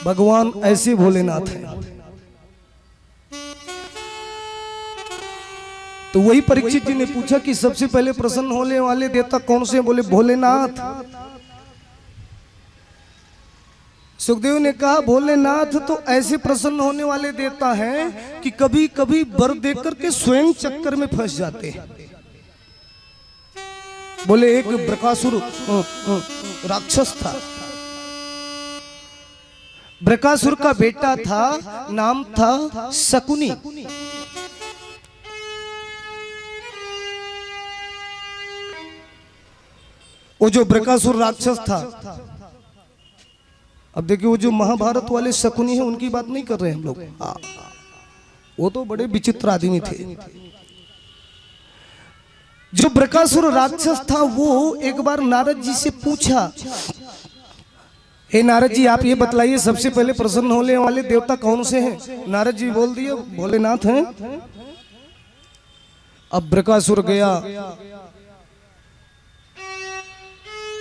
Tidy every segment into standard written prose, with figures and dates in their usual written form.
भगवान ऐसे भोलेनाथ हैं। तो वही परीक्षित जी ने पूछा कि सबसे पहले प्रसन्न होने वाले देवता कौन से? बोले भोलेनाथ। सुखदेव ने कहा भोलेनाथ तो ऐसे प्रसन्न होने वाले देवता हैं कि कभी कभी वर देकर के स्वयं चक्कर में फंस जाते हैं। बोले एक बृकासुर राक्षस था, बृकासुर का बेटा था, नाम था शकुनी। वो जो बृकासुर राक्षस था, अब देखिए वो जो महाभारत वाले शकुनी है उनकी बात नहीं कर रहे हम लोग। वो तो बड़े विचित्र आदमी थे। जो बृकासुर राक्षस था वो एक बार नारद जी से पूछा, हे नारद जी आप ये बतलाइए सबसे पहले प्रसन्न होने वाले देवता कौन से हैं? नारद जी बोल दिए भोलेनाथ हैं। अब बृकासुर गया,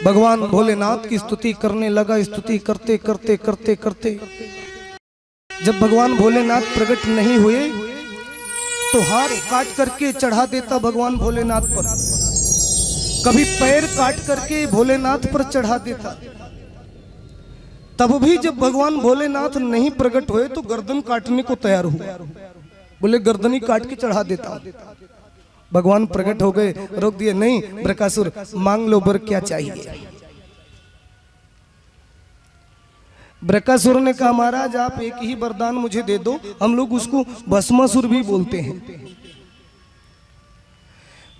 भगवान भोलेनाथ की स्तुति करने लगा। स्तुति करते करते करते करते जब भगवान भोलेनाथ प्रकट नहीं हुए तो हाथ काट करके चढ़ा देता भगवान भोलेनाथ पर, कभी पैर काट करके भोलेनाथ पर चढ़ा देता। तब भी जब भगवान भोलेनाथ नहीं प्रकट हुए तो गर्दन काटने को तैयार हुआ। बोले गर्दन ही काट के चढ़ा देता। भगवान प्रकट हो गए, रोक दिए, नहीं बृकासुर मांग लो वर क्या चाहिए। बृकासुर ने कहा महाराज आप एक ही वरदान मुझे दे दो, हम लोग उसको भस्मासुर भी बोलते हैं।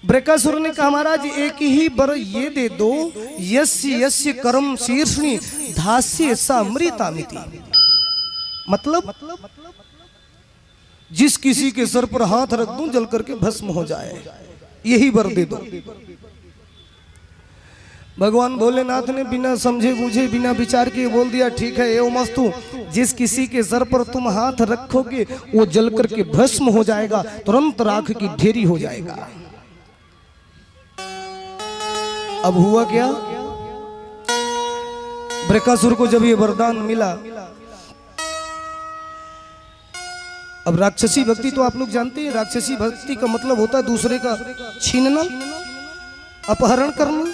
बृकासुर ने कहा महाराज एक ही वर ये दे दो, यस्य यस्य कर्म शीर्षणी धास्य सा मृतामिति। मतलब जिस किसी के सर पर हाथ रख दूं जल करके भस्म हो जाए, यही वर दे दो। भगवान भोलेनाथ ने बिना समझे बूझे बिना विचार किए बोल दिया ठीक है एवं मस्तु, जिस किसी के सर पर तुम हाथ रखोगे वो जल करके भस्म हो जाएगा, तुरंत राख की ढेरी हो जाएगा। अब हुआ क्या, बृकासुर को जब ये वरदान मिला, अब राक्षसी भक्ति तो आप लोग जानते हैं, राक्षसी भक्ति का मतलब होता है दूसरे का छीनना, अपहरण करना।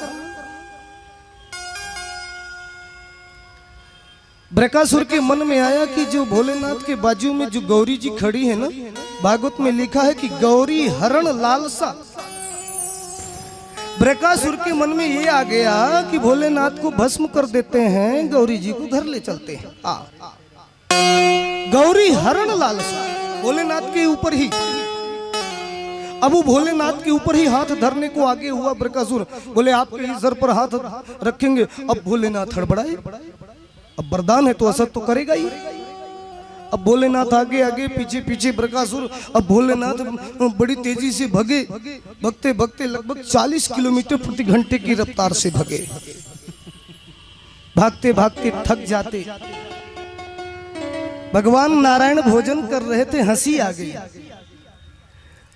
बृकासुर के मन में आया कि जो भोलेनाथ के बाजू में जो गौरी जी खड़ी है ना, भागवत में लिखा है कि गौरी हरण लालसा। बृकासुर के मन में ये आ गया कि भोलेनाथ को भस्म कर देते हैं, गौरी जी को घर ले चलते हैं। गौरी हरण लालसा भोलेनाथ के ऊपर ही। अब वो भोलेनाथ के ऊपर ही हाथ धरने को आगे हुआ बृकासुर। बोले आपके ही सर पर हाथ रखेंगे। अब भोलेनाथ हड़बड़ाए, अब वरदान है तो असर तो करेगा ही। अब भोलेनाथ आगे आगे पीछे पीछे बृकासुर। अब भोलेनाथ बड़ी तेजी से भगे, भगते भगते लगभग 40 किलोमीटर प्रति घंटे की रफ्तार से भगे। भागते भागते थक जाते। भगवान नारायण भोजन कर रहे थे, हंसी आ गई।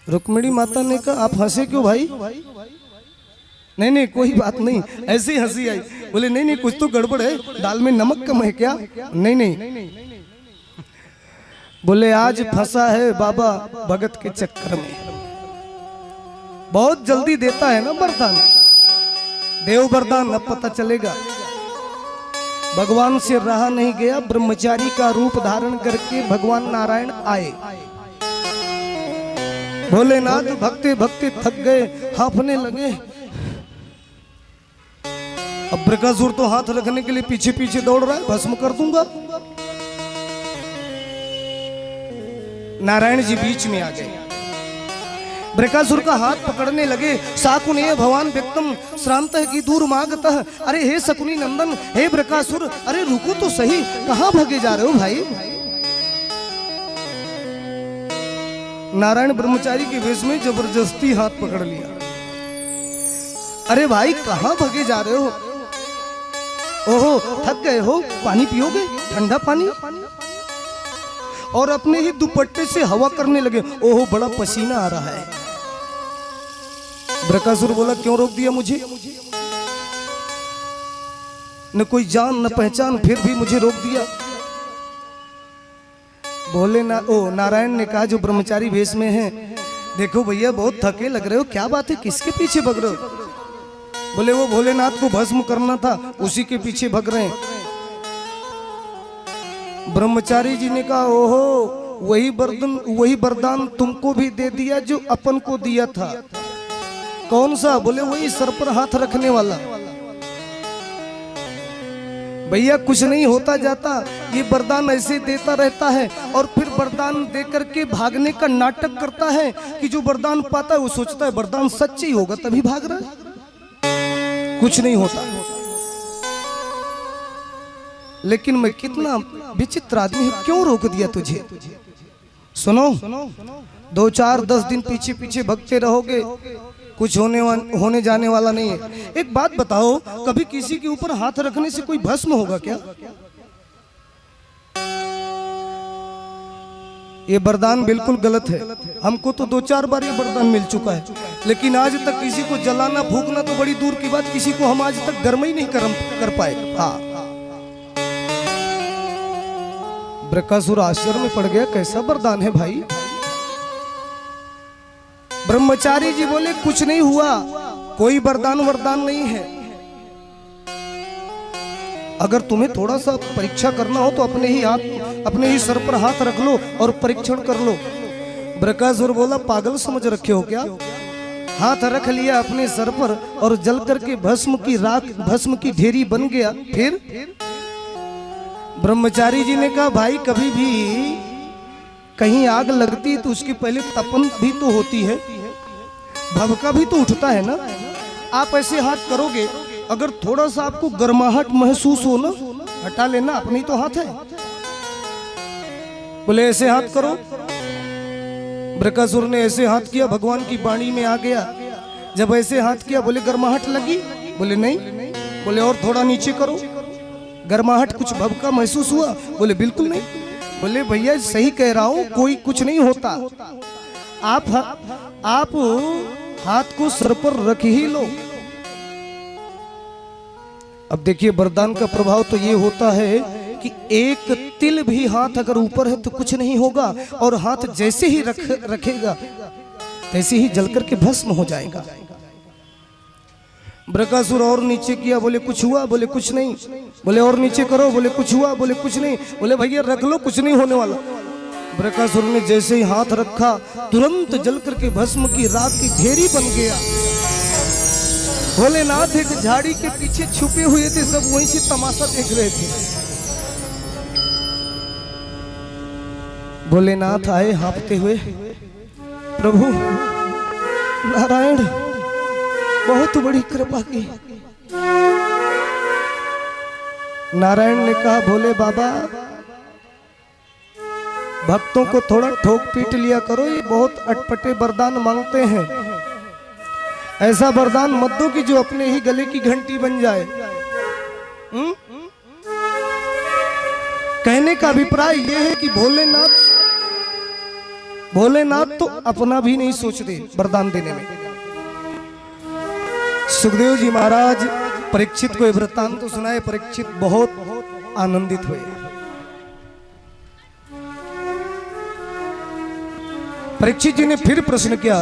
रुक्मिणी माता ने कहा आप हंसे क्यों भाई? नहीं नहीं कोई बात नहीं, ऐसी हंसी आई। बोले नहीं नहीं कुछ तो गड़बड़ है, दाल में नमक कम है क्या? नहीं नहीं। बोले आज फंसा है बाबा भगत के चक्कर में। बहुत जल्दी देता है ना वरदान, देव वरदान, अब पता चलेगा। भगवान से रहा नहीं गया, ब्रह्मचारी का रूप धारण करके भगवान नारायण आए। भोलेनाथ भक्ते भक्ते थक गए, हांफने लगे। अब बृकासुर तो हाथ रखने के लिए पीछे पीछे दौड़ रहा है, भस्म कर दूंगा। नारायण जी बीच में आ गए, बृकासुर का हाथ पकड़ने लगे। साकुने भवान व्यक्तम श्रांत की दूर मागतः। अरे हे शकुनी नंदन, हे बृकासुर, अरे रुको तो सही, कहां भागे जा रहे हो भाई? नारायण ब्रह्मचारी के वेश में जबरदस्ती हाथ पकड़ लिया। अरे भाई कहां भागे जा रहे हो? ओहो थक गए हो, पानी पियोगे? ठंडा पानी। और अपने ही दुपट्टे से हवा करने लगे। ओहो बड़ा पसीना आ रहा है। बृकासुर बोला क्यों रोक दिया मुझे? न कोई जान न पहचान, फिर भी मुझे रोक दिया। भोलेनाथ ओ नारायण ने कहा जो ब्रह्मचारी वेश में हैं, देखो भैया बहुत थके लग रहे हो, क्या बात है, किसके पीछे भग रहे हो? बोले वो भोलेनाथ को भस्म करना था, उसी के पीछे भग रहे हैं। ब्रह्मचारी जी ने कहा ओहो, वही वरदान तुमको भी दे दिया जो अपन को दिया था। कौन सा? बोले वही सर पर हाथ रखने वाला। भैया कुछ नहीं होता जाता, ये वरदान ऐसे देता रहता है और फिर वरदान देकर के भागने का नाटक करता है कि जो वरदान पाता है वो सोचता है वरदान सच्ची होगा तभी भाग रहा है, कुछ नहीं होता। लेकिन मैं कितना विचित्र आदमी हूं, क्यों रोक दिया तुझे? सुनो, 2 4 10 दिन पीछे पीछे भगते रहोगे, कुछ होने जाने वाला नहीं है। एक बात बताओ, कभी किसी के ऊपर हाथ रखने से कोई भस्म होगा क्या? ये वरदान बिल्कुल गलत है। हमको तो 2 4 बार ये वरदान मिल चुका है, लेकिन आज तक किसी को जलाना फूकना तो बड़ी दूर की बात, किसी को हम आज तक गर्म ही नहीं कर पाए। हाँ, बृकासुर आश्चर्य में पड़ गया, कैसा वरदान है भाई? ब्रह्मचारी जी बोले कुछ नहीं हुआ, कोई वरदान नहीं है। अगर तुम्हें थोड़ा सा परीक्षा करना हो तो अपने ही सर पर हाथ रख लो और परीक्षण कर लो। बृकासुर बोला पागल समझ रखे हो क्या? हाथ रख लिया अपने सर पर और जल करके भस्म की ढेरी बन गया। फिर ब्रह्मचारी जी ने कहा भाई कभी भी कहीं आग लगती तो उसकी पहले तपन भी तो होती है, भभका भी तो उठता है ना। आप ऐसे हाथ करोगे, अगर थोड़ा सा आपको गर्माहट महसूस हो ना, हटा लेना, अपनी तो हाथ है। बोले ऐसे हाथ करो। बृकासुर ने ऐसे हाथ किया, भगवान की वाणी में आ गया। जब ऐसे हाथ किया, बोले गर्माहट लगी? बोले नहीं। बोले और थोड़ा नीचे करो, गर्माहट कुछ भभका महसूस हुआ? बोले बिल्कुल नहीं। बोले भैया सही कह रहा हूं, कोई कुछ नहीं होता। आप हाथ को सर पर रख ही लो। अब देखिए वरदान का प्रभाव तो ये होता है कि एक तिल भी हाथ अगर ऊपर है तो कुछ नहीं होगा, और हाथ जैसे ही रखेगा तैसे ही जलकर के भस्म हो जाएगा। बृकासुर और नीचे किया, बोले कुछ हुआ? बोले कुछ नहीं। बोले और नीचे करो, बोले कुछ हुआ? बोले कुछ नहीं। बोले भैया रख लो, कुछ नहीं होने वाला। बृकासुर ने जैसे ही हाथ रखा, तुरंत जल करके भस्म की राख की ढेरी बन गया। भोलेनाथ एक झाड़ी के पीछे छुपे हुए थे, सब वहीं से तमाशा देख रहे थे। भोलेनाथ आए हाँफते हुए, प्रभु नारायण बहुत बड़ी कृपा की। नारायण ने कहा भोले बाबा भक्तों को थोड़ा ठोक पीट लिया करो, ये बहुत अटपटे वरदान मांगते हैं। ऐसा वरदान मत दो कि जो अपने ही गले की घंटी बन जाए। कहने का अभिप्राय यह है कि भोलेनाथ तो अपना भी नहीं सोचते वरदान देने में। सुखदेव जी महाराज परीक्षित को वृत्तांत तो सुनाए, परीक्षित बहुत आनंदित हुए। परीक्षित जी ने फिर प्रश्न किया,